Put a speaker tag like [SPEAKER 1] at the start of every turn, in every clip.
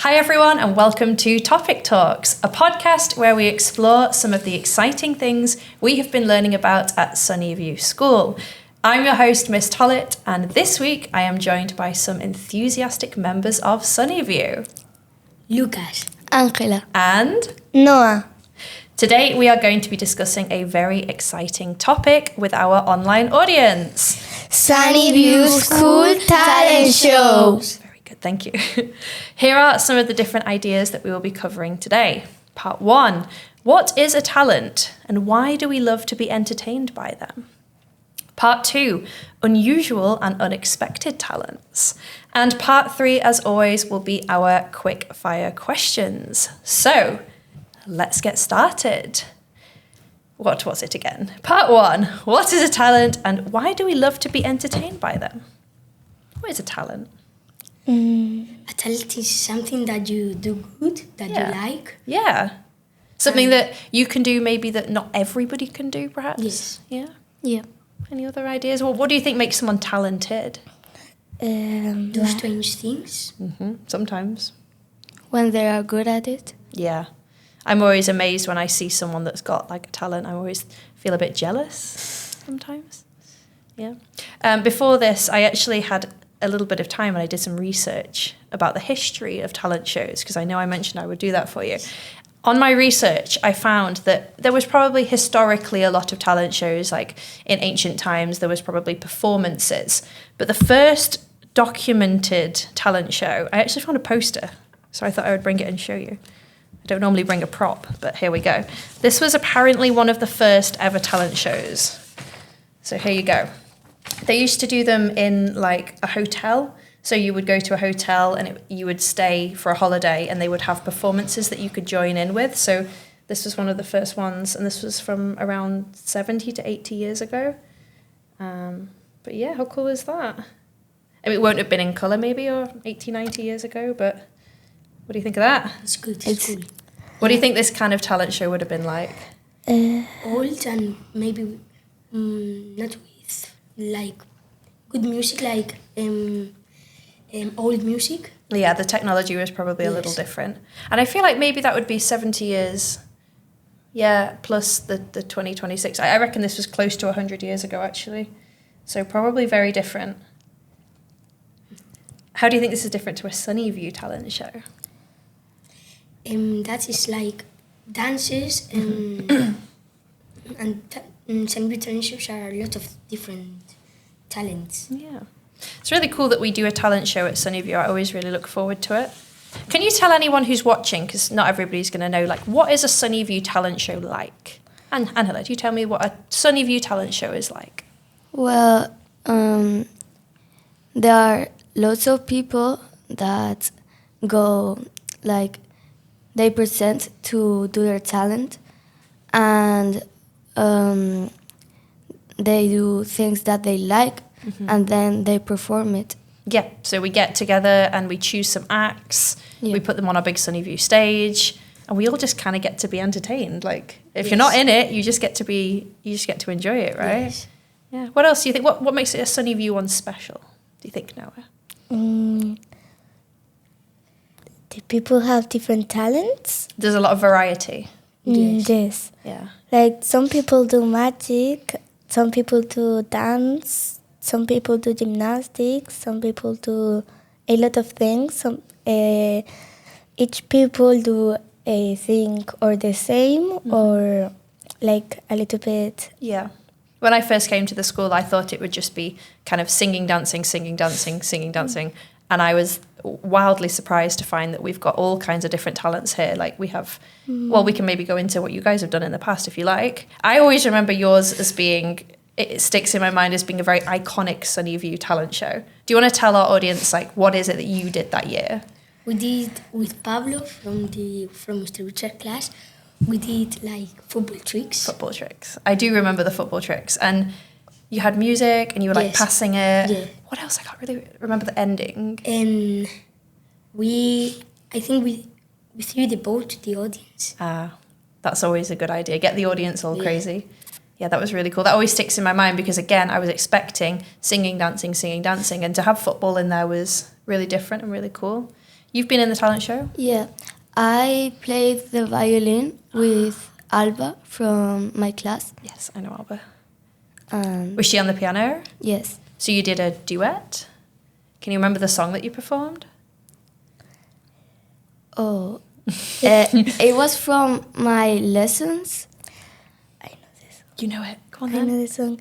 [SPEAKER 1] Hi everyone and welcome to Topic Talks, a podcast where we explore some of the exciting things we have been learning about at Sunnyview School. I'm your host, Miss Tollitt, and this week I am joined by some enthusiastic members of Sunnyview.
[SPEAKER 2] Lucas,
[SPEAKER 3] Ángela,
[SPEAKER 1] and
[SPEAKER 3] Noah.
[SPEAKER 1] Today we are going to be discussing a very exciting topic with our online audience.
[SPEAKER 3] Sunnyview School Talent Shows.
[SPEAKER 1] Very good, thank you. Here are some of the different ideas that we will be covering today. Part 1, what is a talent and why do we love to be entertained by them? Part 2, unusual and unexpected talents. And part 3, as always, will be our quickfire questions. So, let's get started. What was it again? Part 1, what is a talent and why do we love to be entertained by them? What is a talent?
[SPEAKER 2] a talent is something that you do good, that you like.
[SPEAKER 1] Yeah. Something that you can do maybe that not everybody can do, perhaps?
[SPEAKER 2] Yes.
[SPEAKER 1] Yeah.
[SPEAKER 3] Yeah.
[SPEAKER 1] Any other ideas? Well, what do you think makes someone talented?
[SPEAKER 2] Do strange things.
[SPEAKER 1] Sometimes.
[SPEAKER 3] When they are good at it.
[SPEAKER 1] Yeah. I'm always amazed when I see someone that's got like a talent. I always feel a bit jealous sometimes. Yeah. Before this, I actually had a little bit of time and I did some research about the history of talent shows because I know I mentioned I would do that for you. On my research, I found that there was probably historically a lot of talent shows, like in ancient times, there was probably performances. But the first documented talent show, I actually found a poster, so I thought I would bring it and show you. I don't normally bring a prop, but here we go. This was apparently one of the first ever talent shows. So here you go. They used to do them in like a hotel. So you would go to a hotel and you would stay for a holiday and they would have performances that you could join in with. So this was one of the first ones and this was from around 70 to 80 years ago. But yeah, how cool is that? I mean, it won't have been in colour maybe or 80, 90 years ago, but what do you think of that?
[SPEAKER 2] It's good. It's cool.
[SPEAKER 1] What do you think this kind of talent show would have been like?
[SPEAKER 2] Old and maybe not with like good music, like old music.
[SPEAKER 1] Yeah, the technology was probably a little different. And I feel like maybe that would be 70 years, plus the 2026. I reckon this was close to 100 years ago, actually. So probably very different. How do you think this is different to a Sunnyview talent show?
[SPEAKER 2] That is like dances and Sunnyview talent shows are a lot of different talents.
[SPEAKER 1] Yeah. It's really cool that we do a talent show at Sunnyview. I always really look forward to it. Can you tell anyone who's watching, because not everybody's going to know, like, what is a Sunnyview talent show like? And Ángela, do you tell me what a Sunnyview talent show is like?
[SPEAKER 3] Well, there are lots of people that go, like, they present to do their talent and they do things that they like and then they perform it.
[SPEAKER 1] Yeah, so we get together and we choose some acts, we put them on our big Sunnyview stage, and we all just kind of get to be entertained. Like, if you're not in it, you just get to enjoy it, right?
[SPEAKER 2] Yes.
[SPEAKER 1] Yeah. What else do you think? What makes it a Sunnyview one special, do you think, Noah?
[SPEAKER 4] The people have different talents.
[SPEAKER 1] There's a lot of variety.
[SPEAKER 4] Yes.
[SPEAKER 1] Yeah.
[SPEAKER 4] Like some people do magic, some people do dance, some people do gymnastics, some people do a lot of things. Each people do a thing or the same or like a little bit.
[SPEAKER 1] Yeah. When I first came to the school, I thought it would just be kind of singing, dancing, and I was wildly surprised to find that we've got all kinds of different talents here. Like we have, we can maybe go into what you guys have done in the past if you like. I always remember yours as being, it sticks in my mind as being a very iconic Sunnyview talent show. Do you want to tell our audience, like, what is it that you did that year?
[SPEAKER 2] We did with Pablo from Mr. Richard class. We did like football tricks.
[SPEAKER 1] Football tricks. I do remember the football tricks. And you had music and you were like passing it.
[SPEAKER 2] Yeah.
[SPEAKER 1] What else? I can't really remember the ending.
[SPEAKER 2] And I think we threw the ball to the audience.
[SPEAKER 1] That's always a good idea. Get the audience all crazy. Yeah, that was really cool. That always sticks in my mind because, again, I was expecting singing, dancing, and to have football in there was really different and really cool. You've been in the talent show?
[SPEAKER 3] Yeah, I played the violin with Alba from my class.
[SPEAKER 1] Yes, I know Alba.
[SPEAKER 3] And
[SPEAKER 1] Was she on the piano?
[SPEAKER 3] yes,
[SPEAKER 1] So you did a duet? Can you remember the song that you performed?
[SPEAKER 3] oh, it was from my lessons.
[SPEAKER 4] I know this.
[SPEAKER 1] You know it. Go on
[SPEAKER 4] I
[SPEAKER 1] then.
[SPEAKER 4] know the song.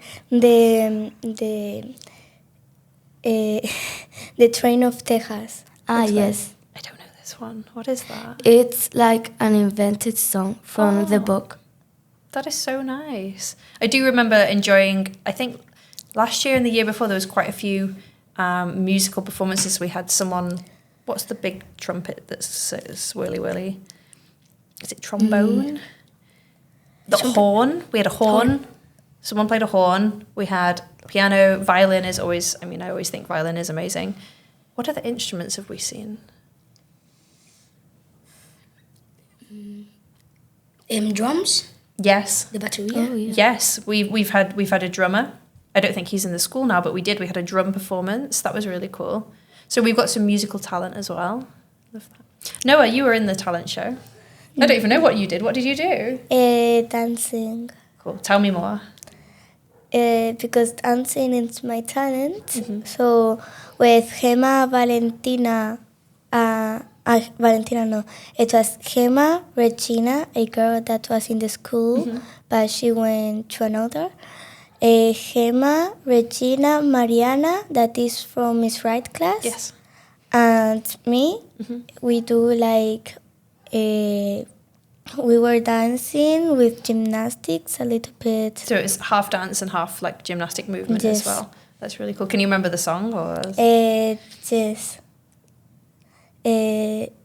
[SPEAKER 4] The Train of Texas.
[SPEAKER 3] Ah,
[SPEAKER 4] That's
[SPEAKER 3] yes.
[SPEAKER 1] I don't know this one. What is that?
[SPEAKER 3] It's like an invented song from the
[SPEAKER 1] Oh.
[SPEAKER 3] book.
[SPEAKER 1] That is so nice. I do remember enjoying, I think last year and the year before, there was quite a few musical performances. We had someone, what's the big trumpet that's swirly whirly? Is it trombone? The horn. We had a horn. Someone played a horn. We had piano. Violin is always, I mean, I always think violin is amazing. What other instruments have we seen?
[SPEAKER 2] Drums,
[SPEAKER 1] Yes.
[SPEAKER 2] the battery.
[SPEAKER 3] Oh, yeah.
[SPEAKER 1] Yes, we've had a drummer. I don't think he's in the school now, but we had a drum performance. That was really cool. So we've got some musical talent as well. Love that. Noah, you were in the talent show. I don't even know what you did. What did you do?
[SPEAKER 4] Dancing.
[SPEAKER 1] Cool. Tell me more.
[SPEAKER 4] Because dancing is my talent. So with Gemma, Valentina, Valentina no, it was Gemma, Regina, a girl that was in the school, but she went to another. Gemma, Regina, Mariana, that is from Miss Wright class.
[SPEAKER 1] Yes.
[SPEAKER 4] And me, we do like, we were dancing with gymnastics a little bit.
[SPEAKER 1] So it's half dance and half like gymnastic movement as
[SPEAKER 4] Yes.
[SPEAKER 1] well. That's really cool. Can you remember the song or?
[SPEAKER 4] Yes.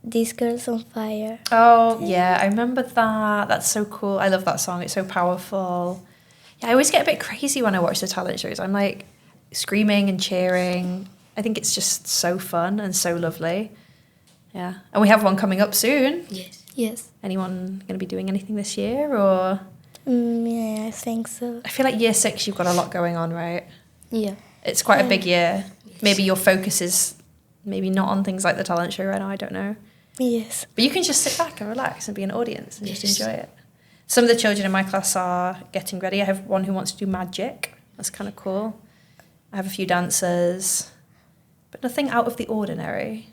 [SPEAKER 4] This Girl's on Fire.
[SPEAKER 1] Oh yeah, I remember that. That's so cool. I love that song. It's so powerful. Yeah, I always get a bit crazy when I watch the talent shows. I'm like screaming and cheering. I think it's just so fun and so lovely. Yeah, and we have one coming up soon.
[SPEAKER 2] Yes.
[SPEAKER 3] Yes.
[SPEAKER 1] Anyone going to be doing anything this year, or?
[SPEAKER 4] Yeah, I think so.
[SPEAKER 1] I feel like year 6 you've got a lot going on, right?
[SPEAKER 3] Yeah.
[SPEAKER 1] It's quite a big year. Maybe your focus is maybe not on things like the talent show right now. I don't know.
[SPEAKER 4] Yes.
[SPEAKER 1] But you can just sit back and relax and be an audience and just
[SPEAKER 2] Yes.
[SPEAKER 1] enjoy it. Some of the children in my class are getting ready. I have one who wants to do magic. That's kind of cool. I have a few dancers, but nothing out of the ordinary.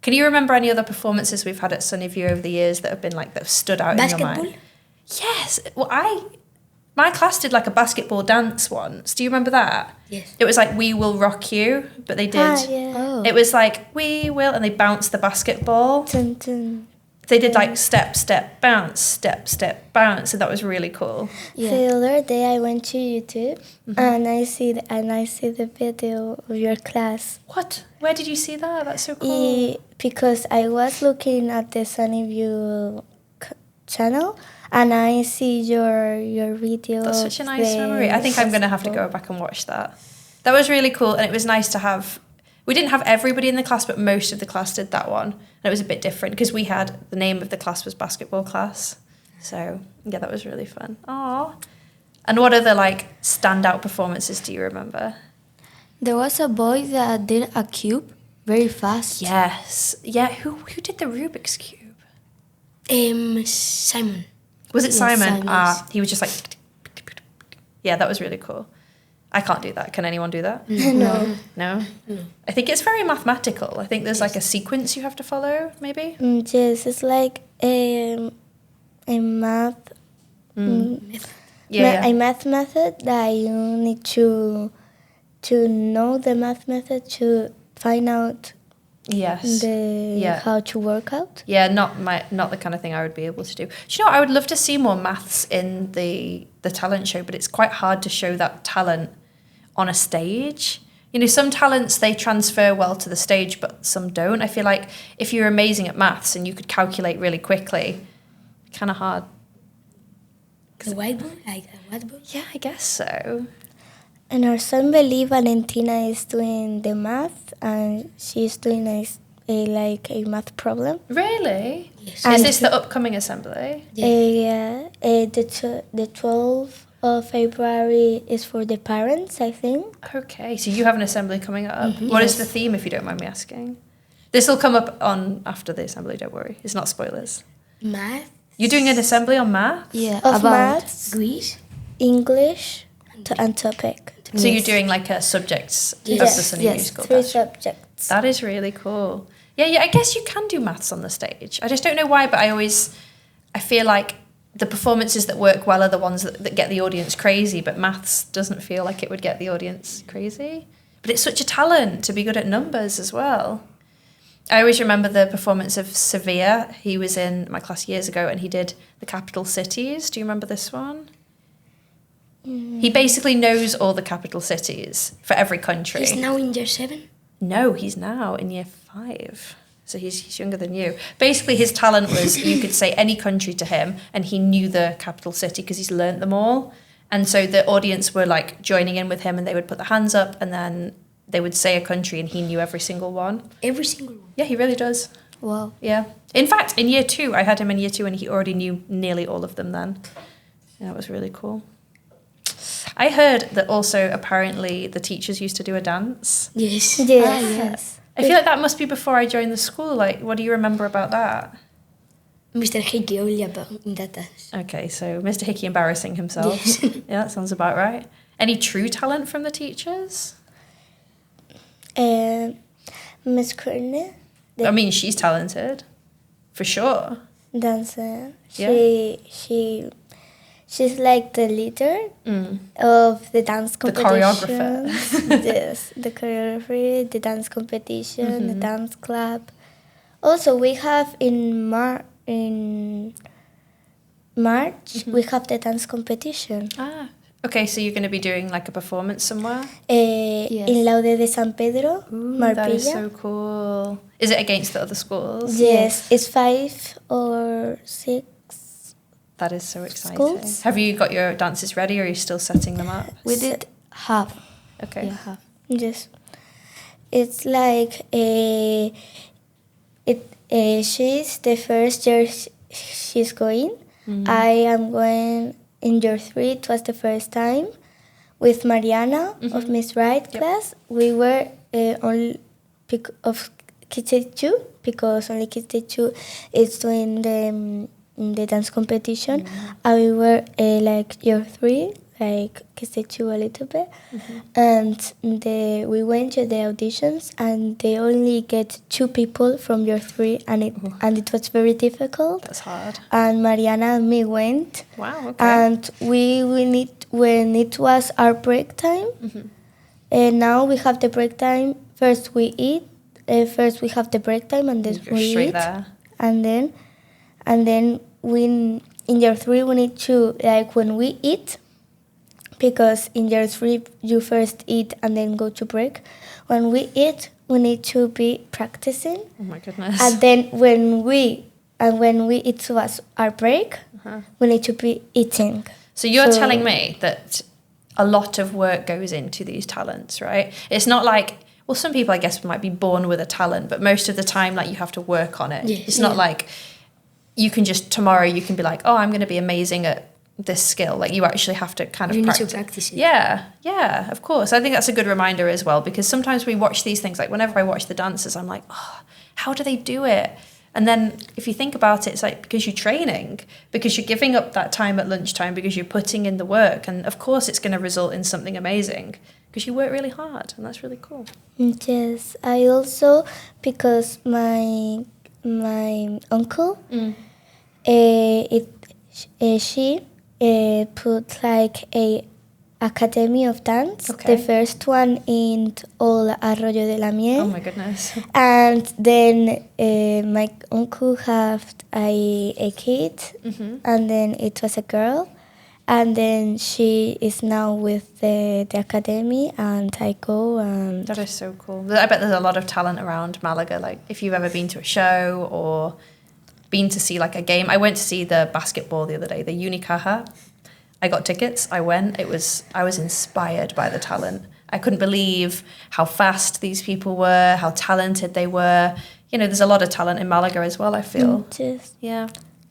[SPEAKER 1] Can you remember any other performances we've had at Sunnyview over the years that have been like, that have stood out in your
[SPEAKER 2] Basketball?
[SPEAKER 1] mind? Yes. Well, my class did like a basketball dance once. Do you remember that?
[SPEAKER 2] Yes.
[SPEAKER 1] It was like We Will Rock You, but they did.
[SPEAKER 4] Yeah.
[SPEAKER 3] Oh.
[SPEAKER 1] It was like We Will, and they bounced the basketball.
[SPEAKER 4] Dun, dun.
[SPEAKER 1] They did like step, step, bounce, step, step, bounce, and that was really cool.
[SPEAKER 3] Yeah.
[SPEAKER 4] The other day I went to YouTube and I see the video of your class.
[SPEAKER 1] What? Where did you see that? That's so cool.
[SPEAKER 4] Because I was looking at the Sunnyview channel and I see your video.
[SPEAKER 1] That's such a
[SPEAKER 4] of
[SPEAKER 1] nice
[SPEAKER 4] the
[SPEAKER 1] memory. I think I'm going to have to
[SPEAKER 4] festival.
[SPEAKER 1] go back and watch that. That was really cool, and it was nice to have. We didn't have everybody in the class, but most of the class did that one. And it was a bit different because we had, the name of the class was basketball class. So, yeah, that was really fun. Aww. And what other, like, standout performances do you remember?
[SPEAKER 3] There was a boy that did a cube very fast.
[SPEAKER 1] Yes. Yeah, who did the Rubik's Cube?
[SPEAKER 2] Simon.
[SPEAKER 1] Was it
[SPEAKER 3] Yes,
[SPEAKER 1] Simon?
[SPEAKER 3] Simon,
[SPEAKER 1] Ah,
[SPEAKER 3] yes.
[SPEAKER 1] he was just like... Yeah, that was really cool. I can't do that. Can anyone do that?
[SPEAKER 4] No.
[SPEAKER 1] No? I think it's very mathematical. I think there's like a sequence you have to follow, maybe?
[SPEAKER 4] Yes, it's like a math.
[SPEAKER 1] Yeah.
[SPEAKER 4] A math method that you need to know the math method to find out
[SPEAKER 1] Yes.
[SPEAKER 4] how to work out.
[SPEAKER 1] Yeah, not the kind of thing I would be able to do. Do you know what? I would love to see more maths in the talent show, but it's quite hard to show that talent on a stage. You know, some talents, they transfer well to the stage, but some don't. I feel like if you're amazing at maths and you could calculate really quickly, kind of hard.
[SPEAKER 2] The whiteboard? Like a whiteboard?
[SPEAKER 1] Yeah, I guess so.
[SPEAKER 4] And our assembly, Valentina is doing the math, and she's doing a math problem.
[SPEAKER 1] Really?
[SPEAKER 2] Yes.
[SPEAKER 1] Is this the upcoming assembly?
[SPEAKER 4] The 12th of February is for the parents, I think.
[SPEAKER 1] Okay, so you have an assembly coming up. What is the theme, if you don't mind me asking? This will come up on after the assembly, don't worry. It's not spoilers.
[SPEAKER 2] Math,
[SPEAKER 1] You're doing an assembly on math?
[SPEAKER 3] Yeah,
[SPEAKER 4] Of
[SPEAKER 3] about
[SPEAKER 4] maths,
[SPEAKER 2] Greece.
[SPEAKER 4] English, and topic.
[SPEAKER 1] So you're doing like a subjects of
[SPEAKER 2] Yes.
[SPEAKER 1] the Sunday
[SPEAKER 3] Yes.
[SPEAKER 1] musical.
[SPEAKER 4] 3
[SPEAKER 1] That's-
[SPEAKER 4] subjects.
[SPEAKER 1] That is really cool. Yeah, I guess you can do maths on the stage. I just don't know why, but I feel like the performances that work well are the ones that get the audience crazy, but maths doesn't feel like it would get the audience crazy. But it's such a talent to be good at numbers as well. I always remember the performance of Sevilla. He was in my class years ago and he did the capital cities. Do you remember this one? He basically knows all the capital cities for every country.
[SPEAKER 2] He's now in year 7.
[SPEAKER 1] No, he's now in year 5. So he's younger than you. Basically, his talent was you could say any country to him and he knew the capital city because he's learnt them all. And so the audience were like joining in with him and they would put their hands up and then they would say a country and he knew every single one.
[SPEAKER 2] Every single one.
[SPEAKER 1] Yeah, he really does.
[SPEAKER 3] wow.
[SPEAKER 1] Yeah. In fact, in year 2, I had him in year 2 and he already knew nearly all of them then. Yeah, it was really cool. I heard that also apparently the teachers used to do a dance.
[SPEAKER 2] Yes.
[SPEAKER 4] Yes.
[SPEAKER 3] Ah, yes.
[SPEAKER 1] I feel like that must be before I joined the school. Like, what do you remember about that?
[SPEAKER 2] Mr. Hickey only about that dance.
[SPEAKER 1] Okay, so Mr. Hickey embarrassing himself. Yeah, that sounds about right. Any true talent from the teachers?
[SPEAKER 4] Miss Courtney,
[SPEAKER 1] I mean, she's talented, for sure.
[SPEAKER 4] dancer.
[SPEAKER 1] Yeah.
[SPEAKER 4] She's like the leader
[SPEAKER 1] Mm.
[SPEAKER 4] of the dance
[SPEAKER 1] The
[SPEAKER 4] competition.
[SPEAKER 1] choreographer.
[SPEAKER 4] Yes, the choreography, the dance competition, the dance club. Also, we have in March we have the dance competition
[SPEAKER 1] Ah, okay, so you're going to be doing like a performance somewhere?
[SPEAKER 3] Yes.
[SPEAKER 4] in Laude de San Pedro,
[SPEAKER 1] That is
[SPEAKER 4] Marpilla.
[SPEAKER 1] so cool. Is it against the other schools?
[SPEAKER 4] Yes, it's 5 or 6.
[SPEAKER 1] That is so exciting.
[SPEAKER 4] Schools?
[SPEAKER 1] Have you got your dances ready or are you still setting them up?
[SPEAKER 3] We did half.
[SPEAKER 1] Okay.
[SPEAKER 3] Yeah, half.
[SPEAKER 4] Yes, it's like she's the first year she's going. I am going in year 3. It was the first time with Mariana of Miss Right class. We were only of Kids Stage 2 because only Kids Stage 2 is doing the dance competition. And we were like year 3, like Kids Stage 2 a little bit. And we went to the auditions and they only get 2 people from year 3 and it was very difficult.
[SPEAKER 1] That's hard.
[SPEAKER 4] And Mariana and me went.
[SPEAKER 1] Wow, okay.
[SPEAKER 4] And we need when it was our break time. And now we have the break time. First we eat. First we have the break time and then
[SPEAKER 1] Go
[SPEAKER 4] we
[SPEAKER 1] straight
[SPEAKER 4] eat.
[SPEAKER 1] there.
[SPEAKER 4] And then we in year 3 we need to like when we eat. Because in year 3 you first eat and then go to break. When we eat, we need to be practicing.
[SPEAKER 1] Oh my goodness.
[SPEAKER 4] And then when it was our break, we need to be eating.
[SPEAKER 1] So you're
[SPEAKER 4] So-
[SPEAKER 1] telling me that a lot of work goes into these talents, right? It's not like, well, some people I guess might be born with a talent, but most of the time, like you have to work on it.
[SPEAKER 2] Yes.
[SPEAKER 1] It's not like you can just tomorrow you can be like, oh, I'm going to be amazing at this skill. Like you actually have to kind of
[SPEAKER 2] You need
[SPEAKER 1] practice.
[SPEAKER 2] to practice it.
[SPEAKER 1] Yeah, of course. I think that's a good reminder as well because sometimes we watch these things. Like whenever I watch the dances, I'm like, oh, how do they do it? And then if you think about it, it's like because you're training, because you're giving up that time at lunchtime, because you're putting in the work. And of course, it's going to result in something amazing because you work really hard. And that's really cool.
[SPEAKER 4] Yes, I also because my uncle, she put like a academy of dance,
[SPEAKER 1] Okay.
[SPEAKER 4] the first one in all Arroyo de la Miel.
[SPEAKER 1] Oh my goodness.
[SPEAKER 4] And then my uncle had a kid, and then it was a girl, and then she is now with the academy, and I go and
[SPEAKER 1] That is so cool. I bet there's a lot of talent around Malaga. Like if you've ever been to a show or been to see like a game. I went to see the basketball the other day, the Unicaja. I got tickets. I went. I was inspired by the talent. I couldn't believe how fast these people were, how talented they were. You know, there's a lot of talent in Malaga as well, I feel.
[SPEAKER 4] just
[SPEAKER 1] Yeah.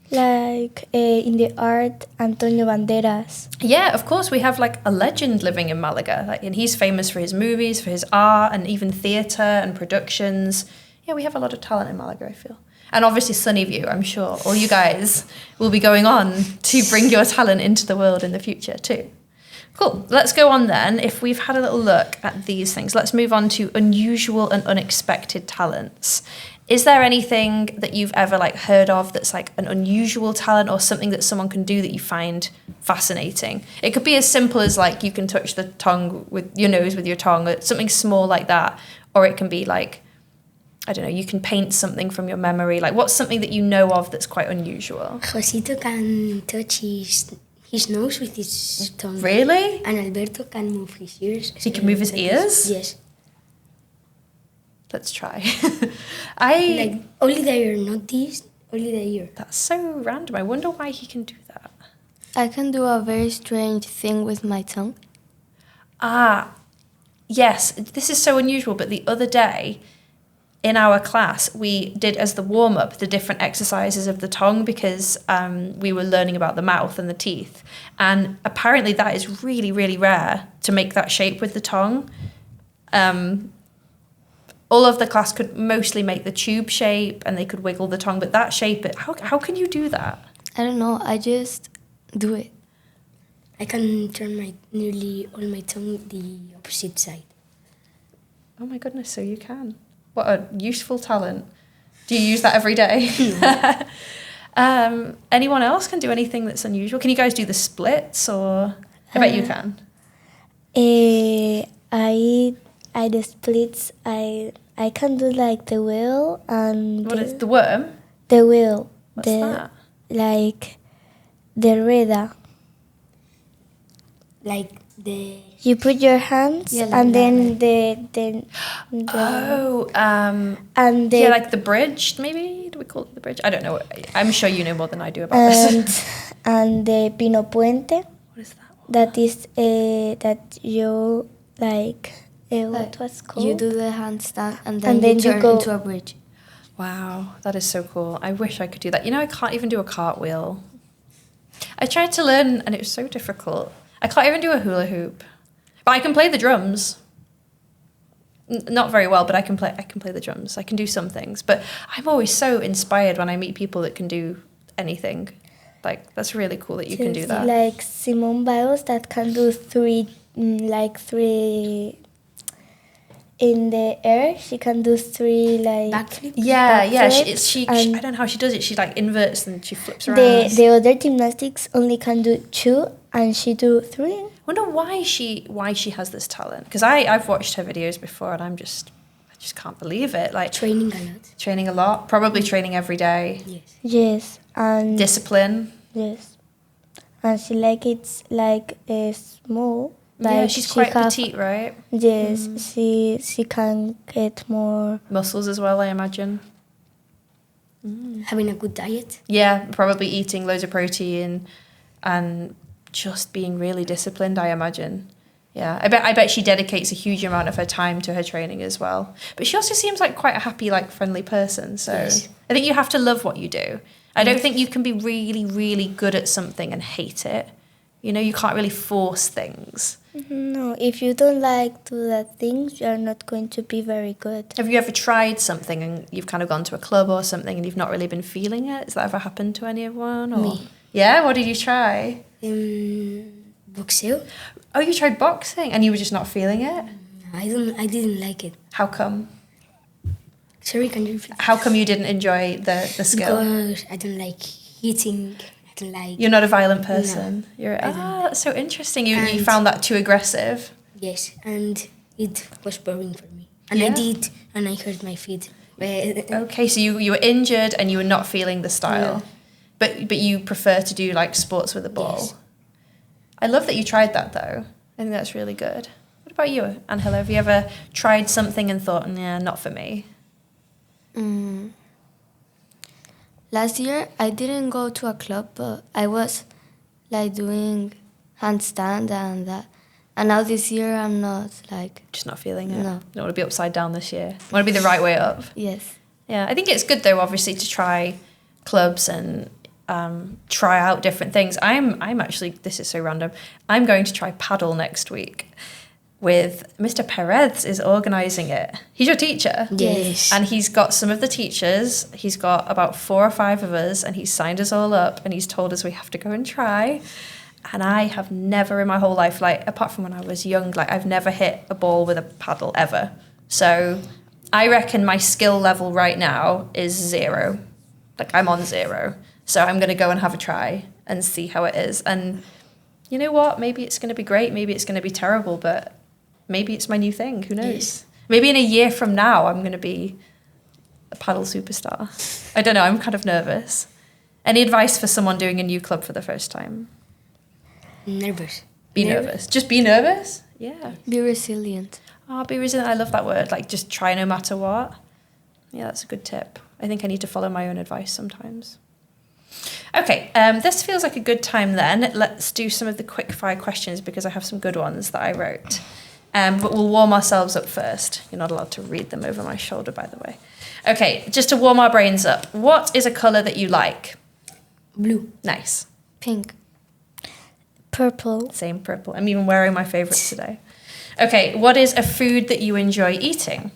[SPEAKER 4] like in the art, Antonio Banderas.
[SPEAKER 1] Yeah, of course, we have like a legend living in Malaga. Like, and he's famous for his movies, for his art, and even theatre and productions. Yeah, we have a lot of talent in Malaga, I feel. And obviously Sunnyview, I'm sure. All you guys will be going on to bring your talent into the world in the future too. Cool. Let's go on then. If we've had a little look at these things, let's move on to unusual and unexpected talents. Is there anything that you've ever like heard of that's like an unusual talent or something that someone can do that you find fascinating? It could be as simple as like you can touch the tongue with your nose with your tongue, or something small like that. Or it can be like, I don't know, you can paint something from your memory. Like, what's something that you know of that's quite unusual?
[SPEAKER 2] Josito can touch his nose with his tongue.
[SPEAKER 1] Really?
[SPEAKER 2] And Alberto can move his ears.
[SPEAKER 1] He can move his ears?
[SPEAKER 2] Yes.
[SPEAKER 1] Let's try.
[SPEAKER 2] Like, only the ear, not this, only the ear.
[SPEAKER 1] That's so random. I wonder why he can do that.
[SPEAKER 3] I can do a very strange thing with my tongue.
[SPEAKER 1] Ah, yes, this is so unusual, but the other day in our class, we did as the warm-up the different exercises of the tongue because we were learning about the mouth and the teeth. And apparently that is really, really rare to make that shape with the tongue. All of the class could mostly make the tube shape and they could wiggle the tongue, but that shape, how can you do that?
[SPEAKER 3] I don't know, I just do it.
[SPEAKER 2] I can turn nearly all my tongue the opposite side.
[SPEAKER 1] Oh my goodness, so you can. What a useful talent. Do you use that every day? Anyone else can do anything that's unusual? Can you guys do the splits or? I bet you can.
[SPEAKER 4] I the splits. I can do like the wheel and
[SPEAKER 1] What is the worm?
[SPEAKER 4] the wheel.
[SPEAKER 1] What's that?
[SPEAKER 4] Like the rueda.
[SPEAKER 2] Like the...
[SPEAKER 4] You put your hands and then the and the
[SPEAKER 1] yeah, like the bridge, maybe? Do we call it the bridge? I don't know. I'm sure you know more than I do about this.
[SPEAKER 4] and the pino puente.
[SPEAKER 1] What is that one?
[SPEAKER 4] That is that you like what was called?
[SPEAKER 3] You do the handstand and then
[SPEAKER 4] then
[SPEAKER 3] you
[SPEAKER 4] you
[SPEAKER 3] turn
[SPEAKER 4] go-
[SPEAKER 3] into a bridge.
[SPEAKER 1] Wow, that is so cool. I wish I could do that. You know, I can't even do a cartwheel. I tried to learn and it was so difficult. I can't even do a hula hoop. But I can play the drums. Not very well, but I can play the drums. I can do some things. But I'm always so inspired when I meet people that can do anything. Like, that's really cool that you can do that.
[SPEAKER 4] Like Simone Biles that can do three in the air. She can do three like
[SPEAKER 2] Backflip?
[SPEAKER 1] Yeah,
[SPEAKER 4] backflips,
[SPEAKER 1] she I don't know how she does it. She like inverts and she flips around.
[SPEAKER 4] the other gymnastics only can do two and she do three.
[SPEAKER 1] I wonder why she has this talent, because I've watched her videos before and I just can't believe it. Like
[SPEAKER 2] Training a lot.
[SPEAKER 1] Probably training every day.
[SPEAKER 2] Yes.
[SPEAKER 4] Yes, and
[SPEAKER 1] Discipline.
[SPEAKER 4] yes, and she like it's like small. Like
[SPEAKER 1] Yeah, she's quite petite, right?
[SPEAKER 4] Yes, she can get more.
[SPEAKER 1] Muscles as well, I imagine.
[SPEAKER 2] Having a good diet.
[SPEAKER 1] Yeah, probably eating loads of protein and just being really disciplined, I imagine. Yeah, I bet she dedicates a huge amount of her time to her training as well. But she also seems like quite a happy, like friendly person. So
[SPEAKER 2] Yes.
[SPEAKER 1] I think you have to love what you do. I don't think you can be really, really good at something and hate it. You know, you can't really force things.
[SPEAKER 4] No, if you don't like do that things, you are not going to be very good.
[SPEAKER 1] Have you ever tried something and you've kind of gone to a club or something and you've not really been feeling it? Has that ever happened to anyone? Or?
[SPEAKER 2] Me.
[SPEAKER 1] Yeah, what did you try?
[SPEAKER 2] Boxeo.
[SPEAKER 1] Oh, you tried boxing and you were just not feeling it?
[SPEAKER 2] I didn't like it.
[SPEAKER 1] How come?
[SPEAKER 2] Sorry, can you repeat?
[SPEAKER 1] How come you didn't enjoy the skill?
[SPEAKER 2] Because I don't like hitting. I don't like...
[SPEAKER 1] You're not a violent person.
[SPEAKER 2] No,
[SPEAKER 1] That's so interesting. You
[SPEAKER 2] And-
[SPEAKER 1] found that too aggressive.
[SPEAKER 2] Yes, and it was boring for me. And
[SPEAKER 1] Yeah.
[SPEAKER 2] I did, and I hurt my feet.
[SPEAKER 1] Okay, so you were injured and you were not feeling the style. But you prefer to do like sports with a ball.
[SPEAKER 2] Yes.
[SPEAKER 1] I love that you tried that though. I think that's really good. What about you, Ángela? Have you ever tried something and thought, nah, not for me?
[SPEAKER 3] Last year, I didn't go to a club, but I was like doing handstand and that. And now this year, I'm not like,
[SPEAKER 1] Just not feeling it?
[SPEAKER 3] No.
[SPEAKER 1] Don't want to be upside down this year. Want to be the right way up?
[SPEAKER 3] yes.
[SPEAKER 1] Yeah, I think it's good though, obviously, to try clubs and try out different things. I'm actually, this is so random, I'm going to try paddle next week. with Mr. Perez is organising it. He's your teacher.
[SPEAKER 2] Yes.
[SPEAKER 1] And he's got some of the teachers. He's got about 4 or 5 of us, and he's signed us all up, and he's told us we have to go and try. And I have never in my whole life, like, apart from when I was young, like, I've never hit a ball with a paddle ever. So I reckon my skill level right now is 0. Like, I'm on 0. So I'm going to go and have a try and see how it is. And you know what? Maybe it's going to be great. Maybe it's going to be terrible, but maybe it's my new thing. Who knows?
[SPEAKER 2] Yes.
[SPEAKER 1] Maybe in a year from now, I'm going to be a paddle superstar. I don't know. I'm kind of nervous. Any advice for someone doing a new club for the first time?
[SPEAKER 2] Nervous.
[SPEAKER 1] Be nervous. Just be nervous? Yeah.
[SPEAKER 3] Be resilient.
[SPEAKER 1] Oh, be resilient. I love that word. Like, just try no matter what. Yeah, that's a good tip. I think I need to follow my own advice sometimes. Okay, this feels like a good time then. Let's do some of the quickfire questions because I have some good ones that I wrote. But we'll warm ourselves up first. You're not allowed to read them over my shoulder, by the way. Okay, just to warm our brains up. What is a colour that you like?
[SPEAKER 2] Blue.
[SPEAKER 1] Nice.
[SPEAKER 3] Pink.
[SPEAKER 4] Purple.
[SPEAKER 1] Same, purple. I'm even wearing my favourites today. Okay, what is a food that you enjoy eating?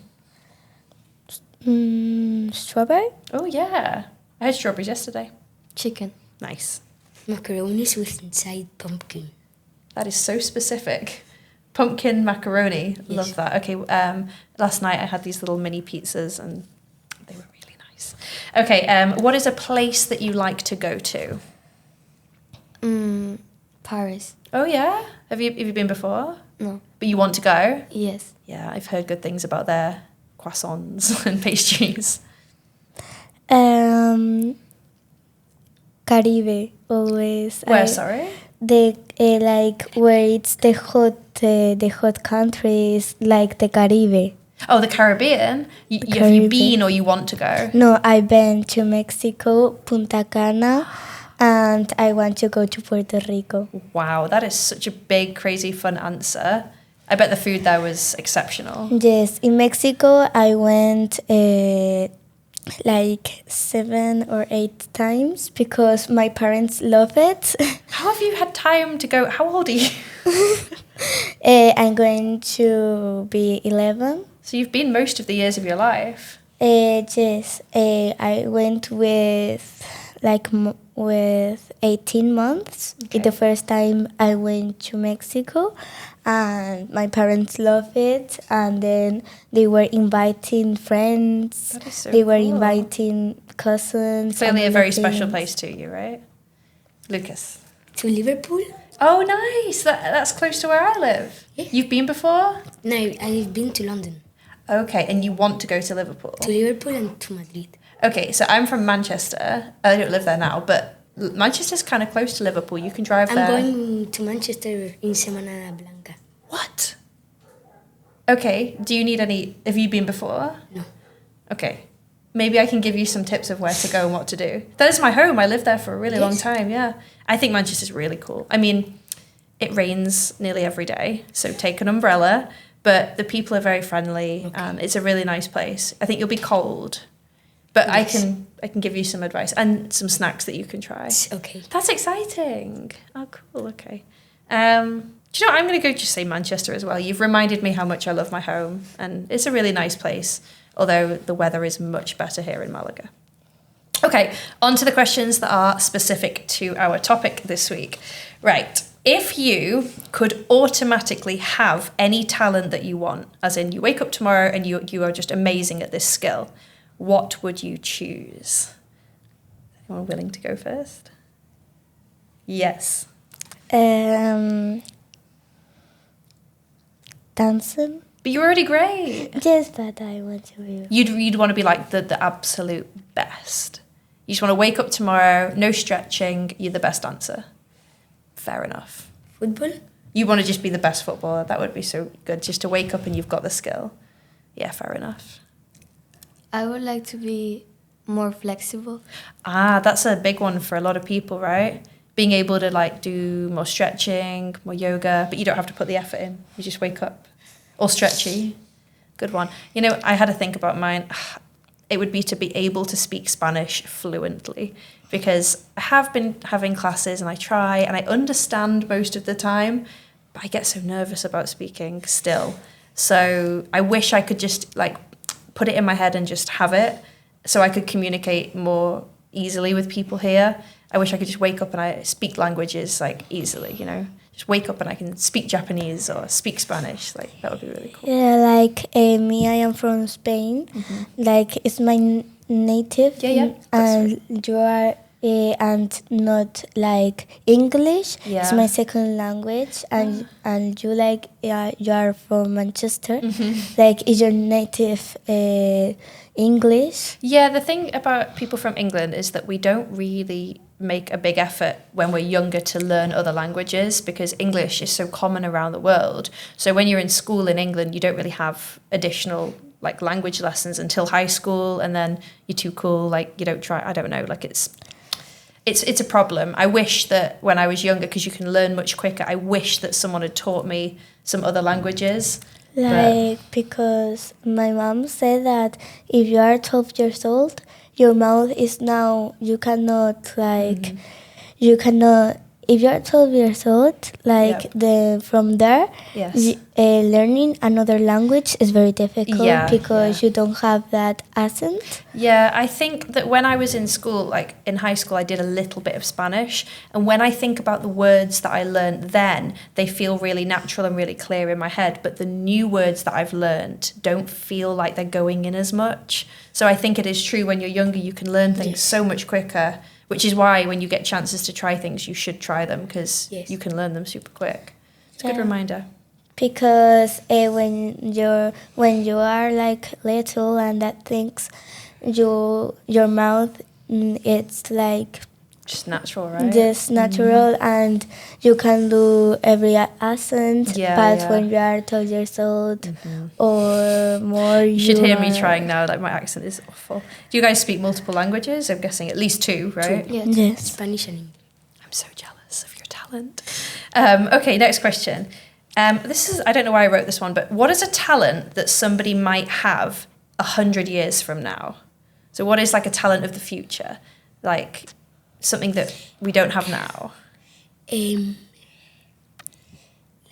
[SPEAKER 4] Strawberry.
[SPEAKER 1] Oh, yeah. I had strawberries yesterday.
[SPEAKER 3] Chicken.
[SPEAKER 1] Nice.
[SPEAKER 2] Macaronis with inside pumpkin.
[SPEAKER 1] That is so specific. Pumpkin macaroni.
[SPEAKER 2] Yes.
[SPEAKER 1] Love that. Okay, last night I had these little mini pizzas and they were really nice. Okay, what is a place that you like to go to?
[SPEAKER 3] Paris.
[SPEAKER 1] Oh, yeah? Have you been before?
[SPEAKER 3] No.
[SPEAKER 1] But you want to go?
[SPEAKER 3] Yes.
[SPEAKER 1] Yeah, I've heard good things about their croissants and pastries.
[SPEAKER 4] Caribe always.
[SPEAKER 1] Where, sorry?
[SPEAKER 4] The like where it's the hot countries like the Caribe.
[SPEAKER 1] Oh, the Caribbean? Have you
[SPEAKER 4] Caribbean.
[SPEAKER 1] been or you want to go?
[SPEAKER 4] No, I've been to Mexico, Punta Cana, and I want to go to Puerto Rico.
[SPEAKER 1] Wow, that is such a big, crazy, fun answer. I bet the food there was exceptional.
[SPEAKER 4] Yes, in Mexico I went like 7 or 8 times because my parents love it.
[SPEAKER 1] How have you had time to go? How old are you?
[SPEAKER 4] I'm going to be 11.
[SPEAKER 1] So you've been most of the years of your life.
[SPEAKER 4] Yes, I went with with 18 months.
[SPEAKER 1] Okay.
[SPEAKER 4] The first time I went to Mexico, and my parents love it. And then they were inviting friends.
[SPEAKER 1] That is so
[SPEAKER 4] They were
[SPEAKER 1] cool.
[SPEAKER 4] inviting cousins.
[SPEAKER 1] Clearly a
[SPEAKER 4] and
[SPEAKER 1] very
[SPEAKER 4] other
[SPEAKER 1] special
[SPEAKER 4] things.
[SPEAKER 1] place to you, right? Lucas.
[SPEAKER 2] To Liverpool?
[SPEAKER 1] Oh, nice. That's close to where I live.
[SPEAKER 2] Yeah.
[SPEAKER 1] You've been before?
[SPEAKER 2] No, I've been to London.
[SPEAKER 1] Okay, and you want to go to Liverpool?
[SPEAKER 2] To Liverpool and to Madrid.
[SPEAKER 1] Okay, so I'm from Manchester. I don't live there now, but Manchester's kind of close to Liverpool. You can drive
[SPEAKER 2] I'm
[SPEAKER 1] there.
[SPEAKER 2] going to Manchester in Semana Blanca.
[SPEAKER 1] What? Okay, do you need any... Have you been before?
[SPEAKER 2] No.
[SPEAKER 1] Okay. Maybe I can give you some tips of where to go and what to do. That is my home. I lived there for a really long
[SPEAKER 2] Yes.
[SPEAKER 1] time, yeah. I think Manchester's really cool. I mean, it rains nearly every day, so take an umbrella, but the people are very friendly, and it's a really nice place. I think you'll be cold, but
[SPEAKER 2] Yes.
[SPEAKER 1] I can give you some advice and some snacks that you can try.
[SPEAKER 2] Okay.
[SPEAKER 1] That's exciting. Oh, cool, okay. Do you know what? I'm going to go just say Manchester as well. You've reminded me how much I love my home, and it's a really nice place, although the weather is much better here in Malaga. Okay, on to the questions that are specific to our topic this week. Right, if you could automatically have any talent that you want, as in you wake up tomorrow and you are just amazing at this skill, what would you choose? Anyone willing to go first? Yes.
[SPEAKER 4] Dancing.
[SPEAKER 1] But you're already great.
[SPEAKER 4] Yes, but I want to be.
[SPEAKER 1] You'd want to be like the absolute best. You just want to wake up tomorrow, no stretching, you're the best dancer. Fair enough.
[SPEAKER 2] Football?
[SPEAKER 1] You want to just be the best footballer. That would be so good, just to wake up and you've got the skill. Yeah, fair enough.
[SPEAKER 3] I would like to be more flexible.
[SPEAKER 1] Ah, that's a big one for a lot of people, right? Being able to like do more stretching, more yoga, but you don't have to put the effort in. You just wake up. Or stretchy. Good one. You know, I had to think about mine. It would be to be able to speak Spanish fluently, because I have been having classes and I try and I understand most of the time, but I get so nervous about speaking still. So I wish I could just like put it in my head and just have it so I could communicate more easily with people here. I wish I could just wake up and I speak languages like easily, you know. Just wake up and I can speak Japanese or speak Spanish. Like that would be really cool.
[SPEAKER 4] Yeah, like me, I am from Spain. Like it's my native.
[SPEAKER 1] Yeah.
[SPEAKER 4] And you are, and not like English.
[SPEAKER 1] Yeah.
[SPEAKER 4] It's my second language, and you like you are from Manchester. Like is your native English?
[SPEAKER 1] Yeah, the thing about people from England is that we don't really make a big effort when we're younger to learn other languages because English is so common around the world. So when you're in school in England, you don't really have additional like language lessons until high school, and then you're too cool, like you don't try, I don't know, like it's a problem. I wish that when I was younger, because you can learn much quicker, I wish that someone had taught me some other languages.
[SPEAKER 4] Like, because my mom said that if you are 12 years old, your mouth is now, you cannot, like, you cannot, if you are 12 years old, like, from there,
[SPEAKER 1] Yes.
[SPEAKER 4] Learning another language is very difficult because you don't have that accent.
[SPEAKER 1] Yeah, I think that when I was in school, like in high school, I did a little bit of Spanish. And when I think about the words that I learned then, they feel really natural and really clear in my head. But the new words that I've learned don't feel like they're going in as much. So I think it is true when you're younger, you can learn things so much quicker, which is why when you get chances to try things, you should try them because you can learn them super quick. It's a good reminder.
[SPEAKER 4] Because when you are like little and that things, your mouth, it's like
[SPEAKER 1] just natural, right?
[SPEAKER 4] Just natural, and you can do every accent. But when you are 12 years old or more,
[SPEAKER 1] you should hear me trying now. Like my accent is awful. Do you guys speak multiple languages? I'm guessing at least 2, right?
[SPEAKER 2] 2.
[SPEAKER 4] Yes.
[SPEAKER 2] Spanish and English.
[SPEAKER 1] I'm so jealous of your talent. Okay, next question. This is, I don't know why I wrote this one, but what is a talent that somebody might have 100 years from now? So what is like a talent of the future? Like something that we don't have now?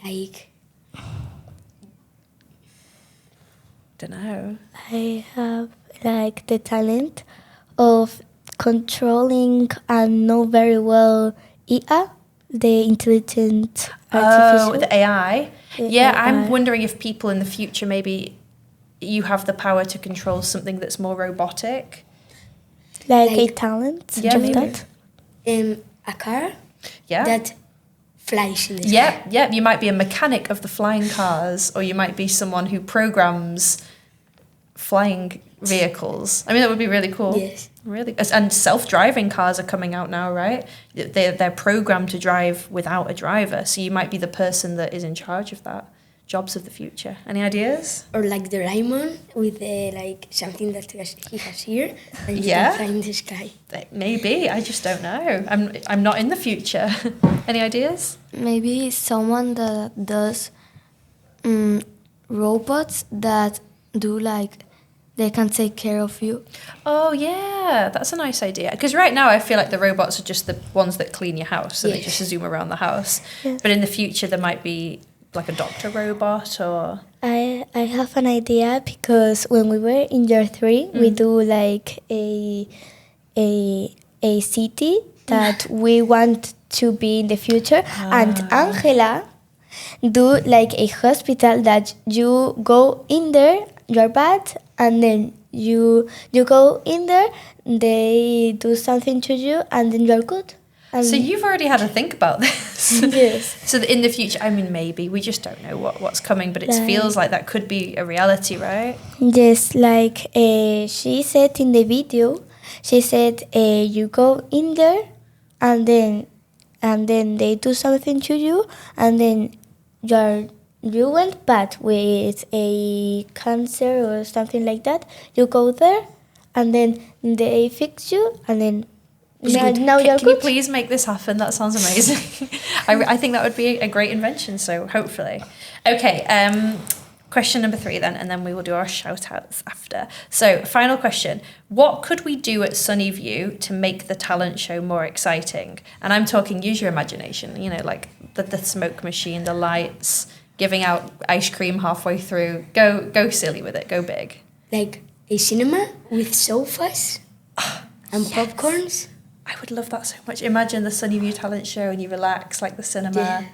[SPEAKER 2] Like,
[SPEAKER 1] Don't know.
[SPEAKER 4] I have like the talent of controlling and know very well IA, the intelligent artificial.
[SPEAKER 1] Oh, the AI.
[SPEAKER 4] The
[SPEAKER 1] I'm
[SPEAKER 4] AI.
[SPEAKER 1] wondering if people in the future, maybe you have the power to control something that's more robotic.
[SPEAKER 4] Like a talent
[SPEAKER 1] Yeah,
[SPEAKER 4] of
[SPEAKER 1] maybe.
[SPEAKER 4] that.
[SPEAKER 2] a car
[SPEAKER 1] Yeah.
[SPEAKER 2] that flies in the sky.
[SPEAKER 1] Yeah. You might be a mechanic of the flying cars, or you might be someone who programs flying vehicles. I mean, that would be really cool.
[SPEAKER 2] Yes.
[SPEAKER 1] Really, and self-driving cars are coming out now, right? They're programmed to drive without a driver, so you might be the person that is in charge of that. Jobs of the future. Any ideas?
[SPEAKER 2] Or like the Raymond with like something that he has here and you
[SPEAKER 1] Yeah.
[SPEAKER 2] can fly in the sky.
[SPEAKER 1] Maybe. I just don't know. I'm not in the future. Any ideas?
[SPEAKER 3] Maybe someone that does robots that do like they can take care of you.
[SPEAKER 1] Oh yeah, that's a nice idea. Because right now I feel like the robots are just the ones that clean your house and they just zoom around the house.
[SPEAKER 4] Yes.
[SPEAKER 1] But in the future there might be like a doctor robot or...
[SPEAKER 4] I have an idea because when we were in year 3, we do like a city that we want to be in the future, and Ángela do like a hospital that you go in there, you're bad, and then you go in there, they do something to you, and then you're good.
[SPEAKER 1] So you've already had to think about this.
[SPEAKER 4] Yes.
[SPEAKER 1] So that in the future, I mean, maybe, we just don't know what's coming, but it feels like that could be a reality, right?
[SPEAKER 4] Yes, like she said in the video, she said you go in there and then they do something to you, and then you went bad with a cancer or something like that. You go there and then they fix you, and then now you're
[SPEAKER 1] Can you
[SPEAKER 4] good.
[SPEAKER 1] please make this happen? That sounds amazing. I think that would be a great invention, so hopefully. Okay, question number 3 then, and then we will do our shout outs after. So final question, what could we do at Sunnyview to make the talent show more exciting? And I'm talking, use your imagination, you know, like the smoke machine, the lights, giving out ice cream halfway through. Go silly with it, go big.
[SPEAKER 2] Like a cinema with sofas and popcorns.
[SPEAKER 1] I would love that so much. Imagine the Sunnyview talent show and you relax like the cinema.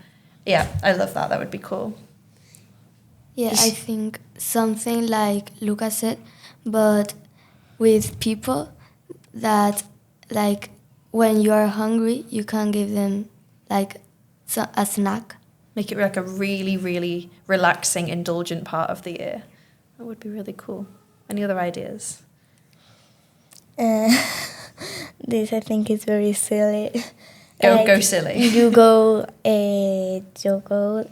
[SPEAKER 1] Yeah, I love that. That would be cool.
[SPEAKER 3] Yeah, I think something like Lucas said, but with people that, like, when you are hungry, you can give them, like, a snack.
[SPEAKER 1] Make it like a really, really relaxing, indulgent part of the year. That would be really cool. Any other ideas?
[SPEAKER 4] This I think is very silly.
[SPEAKER 1] Go silly.
[SPEAKER 4] You go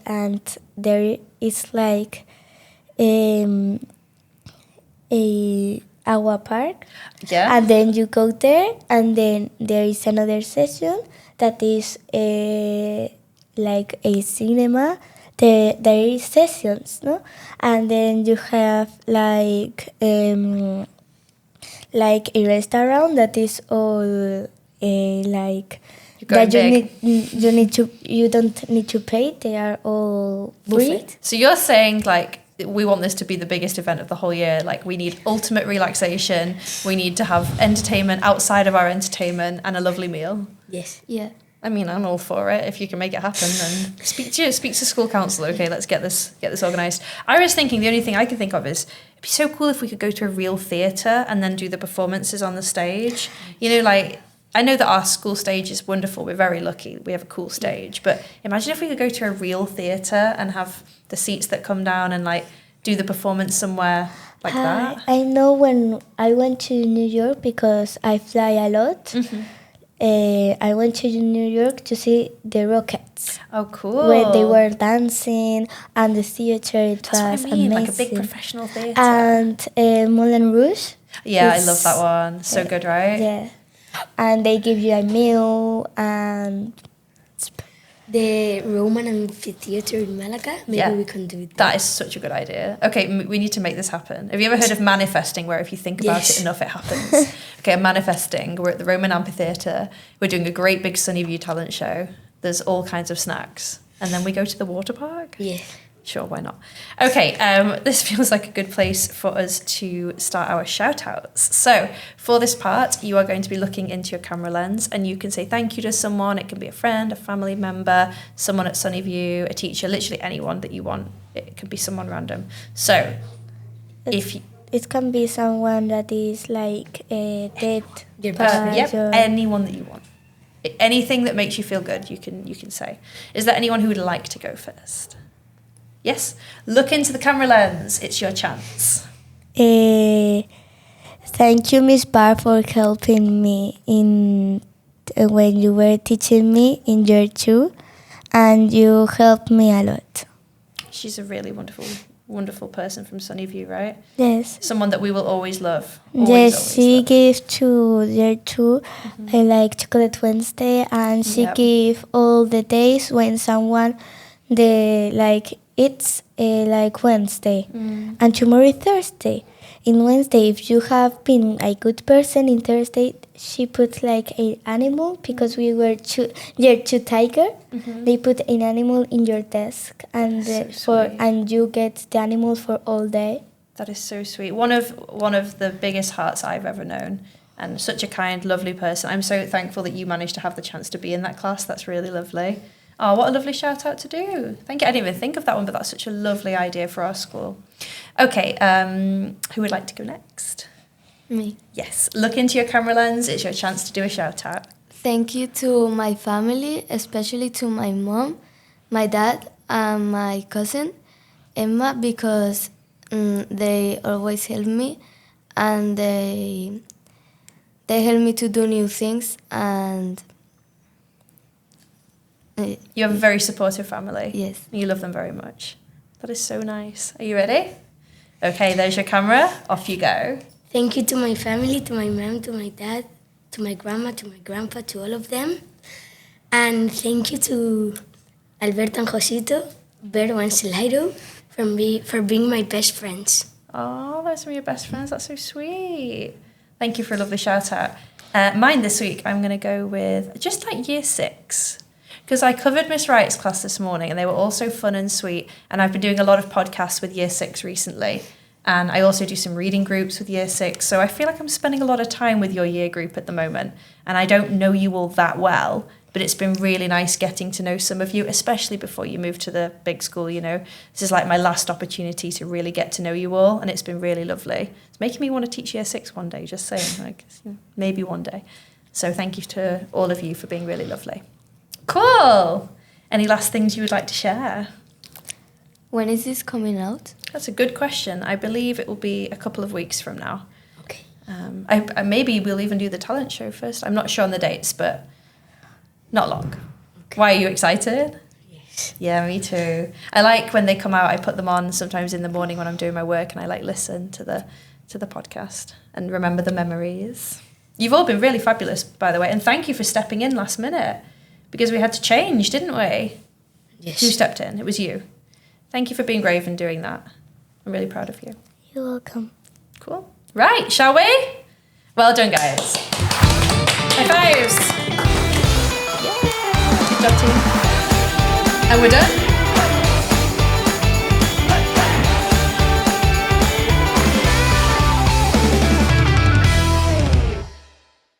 [SPEAKER 4] and there is like a aqua park.
[SPEAKER 1] Yeah.
[SPEAKER 4] And then you go there, and then there is another session that is like a cinema. There is sessions, no? And then you have like a restaurant that is all like that you don't need to pay. They are all free.
[SPEAKER 2] Buffet.
[SPEAKER 1] So you're saying like we want this to be the biggest event of the whole year. Like we need ultimate relaxation. We need to have entertainment outside of our entertainment and a lovely meal.
[SPEAKER 2] Yes.
[SPEAKER 3] Yeah.
[SPEAKER 1] I mean, I'm all for it. If you can make it happen, then speak to school council. Okay, let's get this organised. I was thinking the only thing I could think of is it'd be so cool if we could go to a real theatre and then do the performances on the stage. You know, like I know that our school stage is wonderful. We're very lucky. We have a cool stage. But imagine if we could go to a real theatre and have the seats that come down and like do the performance somewhere like that.
[SPEAKER 4] I know when I went to New York, because I fly a lot.
[SPEAKER 1] Mm-hmm.
[SPEAKER 4] I went to New York to see the Rockets.
[SPEAKER 1] Oh, cool.
[SPEAKER 4] Where they were dancing, and the theater,
[SPEAKER 1] That's what I mean,
[SPEAKER 4] amazing.
[SPEAKER 1] like a big professional theatre.
[SPEAKER 4] And Moulin Rouge.
[SPEAKER 1] Yeah, I love that one. So good, right?
[SPEAKER 4] Yeah. And they give you a meal, and
[SPEAKER 2] The Roman Amphitheater in Malaga. Maybe we can do that.
[SPEAKER 1] That is such a good idea. Okay, we need to make this happen. Have you ever heard of manifesting, where if you think about it enough, it happens? Okay, manifesting. We're at the Roman Amphitheater. We're doing a great big Sunnyview talent show. There's all kinds of snacks. And then we go to the water park?
[SPEAKER 2] Yeah.
[SPEAKER 1] Sure, why not? Okay, this feels like a good place for us to start our shout-outs. So, for this part, you are going to be looking into your camera lens, and you can say thank you to someone. It can be a friend, a family member, someone at Sunnyview, a teacher, literally anyone that you want. It could be someone random. So,
[SPEAKER 4] it can be someone that is like dead.
[SPEAKER 1] anyone that you want. Anything that makes you feel good, you can say. Is there anyone who would like to go first? Yes, look into the camera lens. It's your chance.
[SPEAKER 4] Thank you, Miss Barr, for helping me when you were teaching me in year 2, and you helped me a lot.
[SPEAKER 1] She's a really wonderful person from Sunnyview, right?
[SPEAKER 4] Yes.
[SPEAKER 1] Someone that we will always love.
[SPEAKER 4] She gave to year 2, like Chocolate Wednesday, and she gave all the days when someone it's like Wednesday, and tomorrow is Thursday. In Wednesday, if you have been a good person, in Thursday she put like an animal, because we were year 2 tiger. They put an animal in your desk, and and you get the animal for all day.
[SPEAKER 1] That is so sweet. One of the biggest hearts I've ever known, and such a kind, lovely person. I'm so thankful that you managed to have the chance to be in that class. That's really lovely. Oh, what a lovely shout out to do. Thank you. I didn't even think of that one, but that's such a lovely idea for our school. Okay, who would like to go next?
[SPEAKER 3] Me.
[SPEAKER 1] Yes, look into your camera lens. It's your chance to do a shout out.
[SPEAKER 3] Thank you to my family, especially to my mom, my dad, and my cousin, Emma, because they always help me, and they help me to do new things, and
[SPEAKER 1] you have a very supportive family.
[SPEAKER 3] Yes.
[SPEAKER 1] You love them very much. That is so nice. Are you ready? Okay, there's your camera. Off you go.
[SPEAKER 2] Thank you to my family, to my mom, to my dad, to my grandma, to my grandpa, to all of them. And thank you to Alberto and Josito, Vero and Celiro, for being my best friends.
[SPEAKER 1] Oh, those are your best friends. That's so sweet. Thank you for a lovely shout out. Mine this week, I'm going to go with just like year 6. Because I covered Miss Wright's class this morning and they were all so fun and sweet. And I've been doing a lot of podcasts with year 6 recently. And I also do some reading groups with year 6. So I feel like I'm spending a lot of time with your year group at the moment. And I don't know you all that well. But it's been really nice getting to know some of you, especially before you move to the big school, you know. This is like my last opportunity to really get to know you all, and it's been really lovely. It's making me want to teach year 6 one day, just saying, like, you know, maybe one day. So thank you to all of you for being really lovely. Cool. Any last things you would like to share?
[SPEAKER 3] When is this coming out?
[SPEAKER 1] That's a good question. I believe it will be a couple of weeks from now.
[SPEAKER 2] Okay.
[SPEAKER 1] I maybe we'll even do the talent show first. I'm not sure on the dates, but not long. Okay. Why are you excited?
[SPEAKER 2] Yes.
[SPEAKER 1] Yeah, me too. I like when they come out, I put them on sometimes in the morning when I'm doing my work and I like listen to the podcast and remember the memories. You've all been really fabulous, by the way, and thank you for stepping in last minute because we had to change, didn't we?
[SPEAKER 2] Yes.
[SPEAKER 1] Who stepped in? It was you. Thank you for being brave and doing that. I'm really proud of you.
[SPEAKER 4] You're welcome.
[SPEAKER 1] Cool. Right, shall we? Well done, guys. High fives. Good job, team. And we're done.